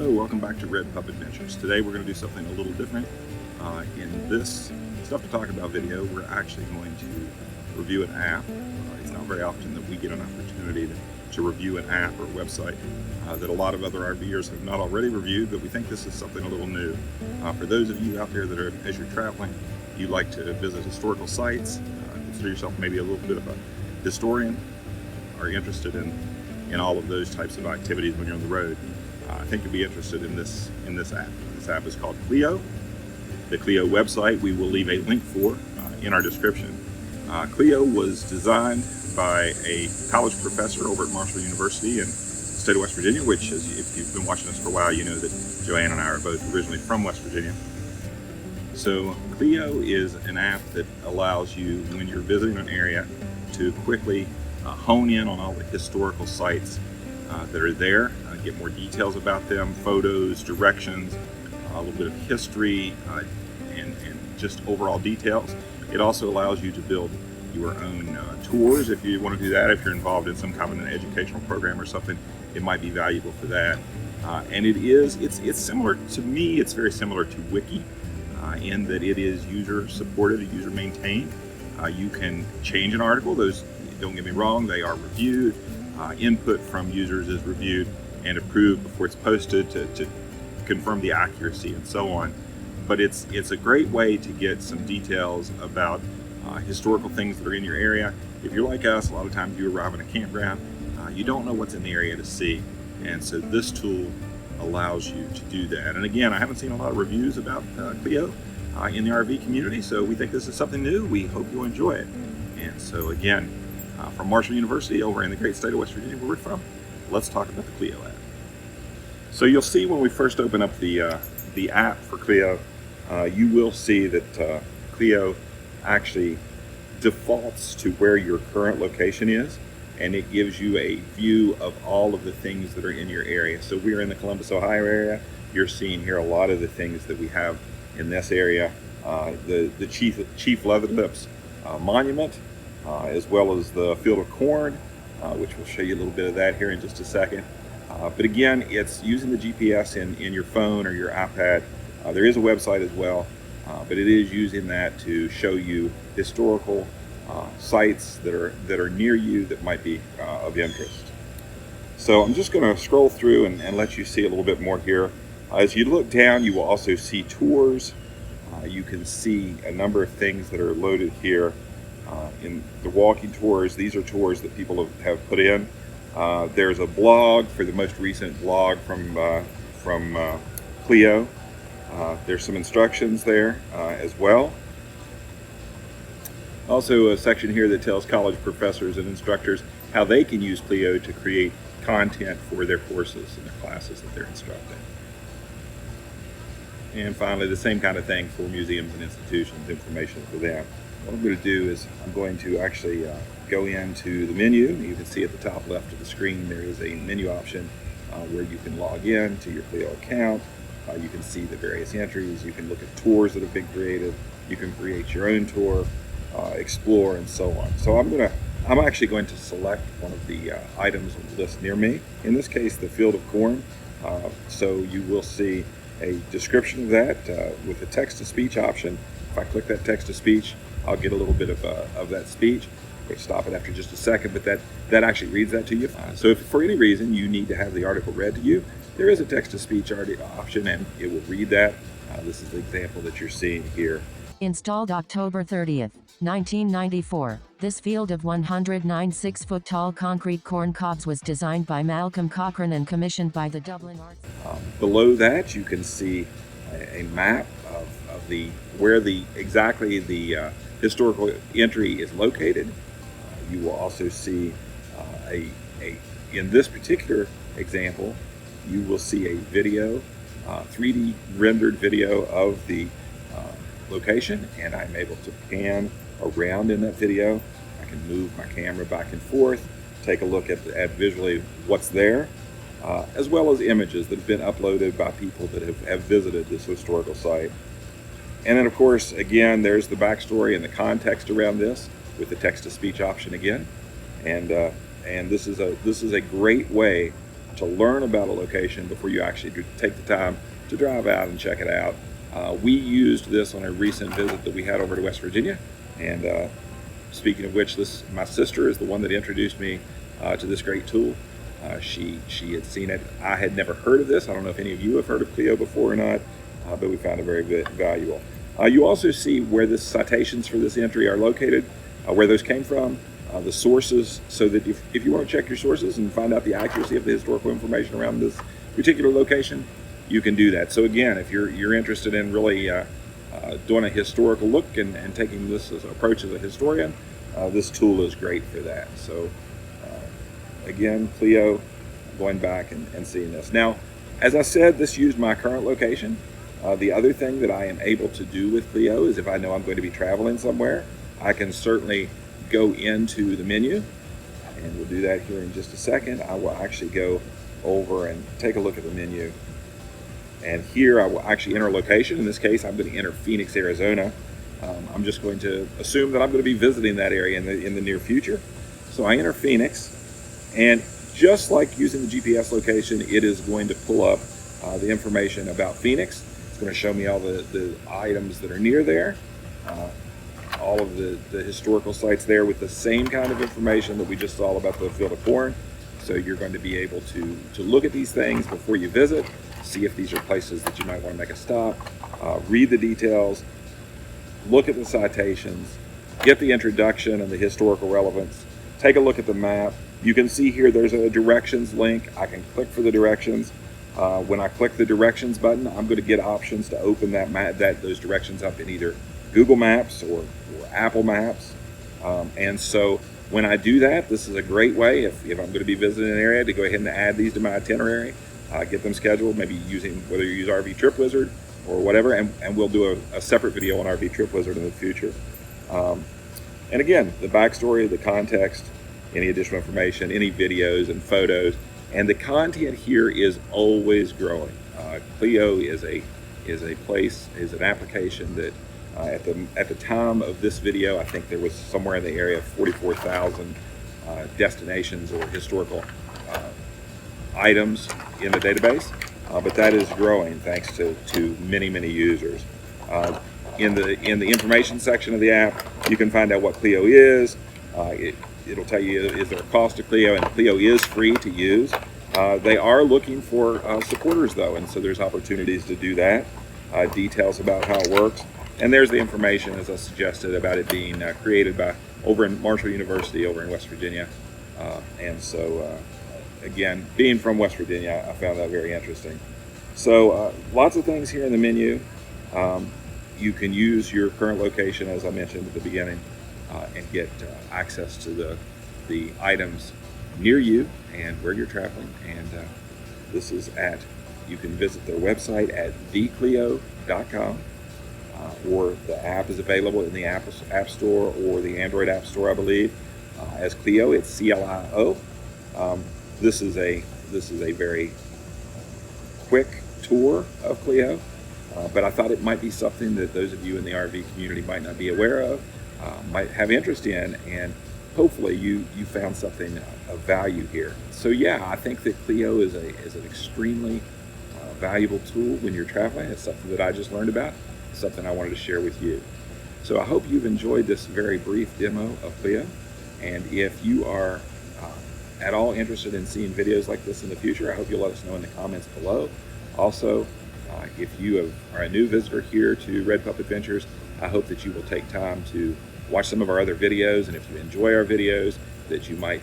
Hello, welcome back to Red Pup Adventures. Today we're going to do something a little different. In this Stuff to Talk About video, we're actually going to review an app. It's not very often that we get an opportunity to review an app or a website that a lot of other RVers have not already reviewed, but we think this is something a little new. For those of you out there that are, as you're traveling, you like to visit historical sites, consider yourself maybe a little bit of a historian, are interested in all of those types of activities when you're on the road, I think you'll be interested in this app. This app is called Clio. The Clio website we will leave a link for in our description. Clio was designed by a college professor over at Marshall University in the state of West Virginia, which is, if you've been watching us for a while, you know that Joanne and I are both originally from West Virginia. So Clio is an app that allows you, when you're visiting an area, to quickly hone in on all the historical sites that are there, get more details about them, photos, directions, a little bit of history, and just overall details. It also allows you to build your own tours if you want to do that. If you're involved in some kind of an educational program or something, it might be valuable for that. And it's similar to me. It's very similar to Wiki in that it is user supported, user maintained. You can change an article. Those, don't get me wrong, they are reviewed. Input from users is reviewed and approved before it's posted to confirm the accuracy and so on. But it's a great way to get some details about historical things that are in your area. If you're like us, a lot of times you arrive in a campground, you don't know what's in the area to see. And so this tool allows you to do that. And again, I haven't seen a lot of reviews about Clio in the RV community, so we think this is something new. We hope you'll enjoy it. And so again, from Marshall University over in the great state of West Virginia where we're from, let's talk about the Clio app. So you'll see when we first open up the app for Clio, you will see that Clio actually defaults to where your current location is, and it gives you a view of all of the things that are in your area. So we're in the Columbus, Ohio area. You're seeing here a lot of the things that we have in this area. The Chief Leatherlips Monument, as well as the field of corn, which we'll show you a little bit of that here in just a second. But again, it's using the GPS in your phone or your iPad. There is a website as well, but it is using that to show you historical sites that are near you that might be of interest. So I'm just going to scroll through and let you see a little bit more here. As you look down, you will also see tours. You can see a number of things that are loaded here. In the walking tours, these are tours that people have put in. There's a blog for the most recent blog from Clio. There's some instructions there as well. Also a section here that tells college professors and instructors how they can use Clio to create content for their courses and their classes that they're instructing. And finally, the same kind of thing for museums and institutions, information for them. What I'm going to do is I'm going to actually go into the menu. You can see at the top left of the screen there is a menu option where you can log in to your Clio account. You can see the various entries. You can look at tours that have been created. You can create your own tour, explore, and so on. So I'm actually going to select one of the items on the list near me. In this case, the field of corn. So you will see a description of that with a text-to-speech option. If I click that text-to-speech, I'll get a little bit of that speech. We'll stop it after just a second, but that actually reads that to you. So if for any reason you need to have the article read to you, there is a text-to-speech option, and it will read that. This is the example that you're seeing here. Installed October 30th, 1994. This field of 109 6-foot-tall concrete corn cobs was designed by Malcolm Cochrane and commissioned by the Dublin Arts. Below that, you can see a map of where exactly the historical entry is located. You will also see in this particular example, you will see a video, 3D rendered video of the location, and I'm able to pan around in that video. I can move my camera back and forth, take a look at visually what's there, as well as images that have been uploaded by people that have visited this historical site. And then, of course, again, there's the backstory and the context around this with the text-to-speech option again. And this is a great way to learn about a location before you actually take the time to drive out and check it out. We used this on a recent visit that we had over to West Virginia, and speaking of which, my sister is the one that introduced me to this great tool. She had seen it. I had never heard of this. I don't know if any of you have heard of Clio before or not, but we found it very valuable. You also see where the citations for this entry are located, where those came from, the sources, so that if you want to check your sources and find out the accuracy of the historical information around this particular location, you can do that. So again, if you're interested in really doing a historical look and taking this as approach as a historian, this tool is great for that. So again, Clio, going back and seeing this. Now, as I said, this used my current location. The other thing that I am able to do with Clio is if I know I'm going to be traveling somewhere, I can certainly go into the menu, and we'll do that here in just a second. I will actually go over and take a look at the menu. And here I will actually enter a location. In this case, I'm going to enter Phoenix, Arizona. I'm just going to assume that I'm going to be visiting that area in the near future. So I enter Phoenix, and just like using the GPS location, it is going to pull up the information about Phoenix. It's going to show me all the items that are near there, all of the historical sites there with the same kind of information that we just saw about the field of corn. So you're going to be able to look at these things before you visit, see if these are places that you might want to make a stop, read the details, look at the citations, get the introduction and the historical relevance, take a look at the map. You can see here there's a directions link. I can click for the directions. When I click the directions button, I'm going to get options to open that map, those directions up in either Google Maps or Apple Maps. And so when I do that, this is a great way, if I'm going to be visiting an area, to go ahead and add these to my itinerary, get them scheduled, maybe using, whether you use RV Trip Wizard or whatever, and we'll do a separate video on RV Trip Wizard in the future. And again, the backstory, the context, any additional information, any videos and photos, and the content here is always growing. Clio is an application that at the time of this video, I think there was somewhere in the area of 44,000 destinations or historical items in the database, but that is growing thanks to many users. In the information section of the app, you can find out what Clio is. It'll tell you, is there a cost to Clio, and Clio is free to use. They are looking for supporters though, and so there's opportunities to do that. Details about how it works. And there's the information, as I suggested, about it being created over in Marshall University over in West Virginia. And so, again, being from West Virginia, I found that very interesting. So lots of things here in the menu. You can use your current location, as I mentioned at the beginning, and get access to the items near you and where you're traveling. And this is you can visit their website at theclio.com. Or the app is available in the App Store or the Android App Store, I believe, as Clio. It's CLIO. This is a very quick tour of Clio, but I thought it might be something that those of you in the RV community might not be aware of, might have interest in, and hopefully you found something of value here. So yeah, I think that Clio is an extremely valuable tool when you're traveling. It's something that I just learned about. Something I wanted to share with you. So I hope you've enjoyed this very brief demo of Clio, and if you are at all interested in seeing videos like this in the future, I hope you'll let us know in the comments below. Also, if you are a new visitor here to Red Pup Adventures, I hope that you will take time to watch some of our other videos, and if you enjoy our videos, that you might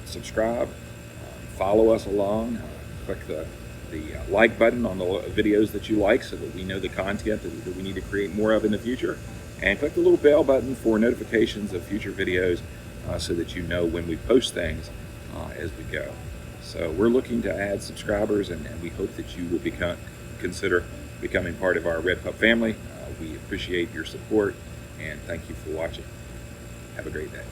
subscribe, follow us along, click the like button on the videos that you like so that we know the content that we need to create more of in the future, and click the little bell button for notifications of future videos so that you know when we post things as we go. So we're looking to add subscribers, and we hope that you will consider becoming part of our Red Pup family. We appreciate your support, and thank you for watching. Have a great day.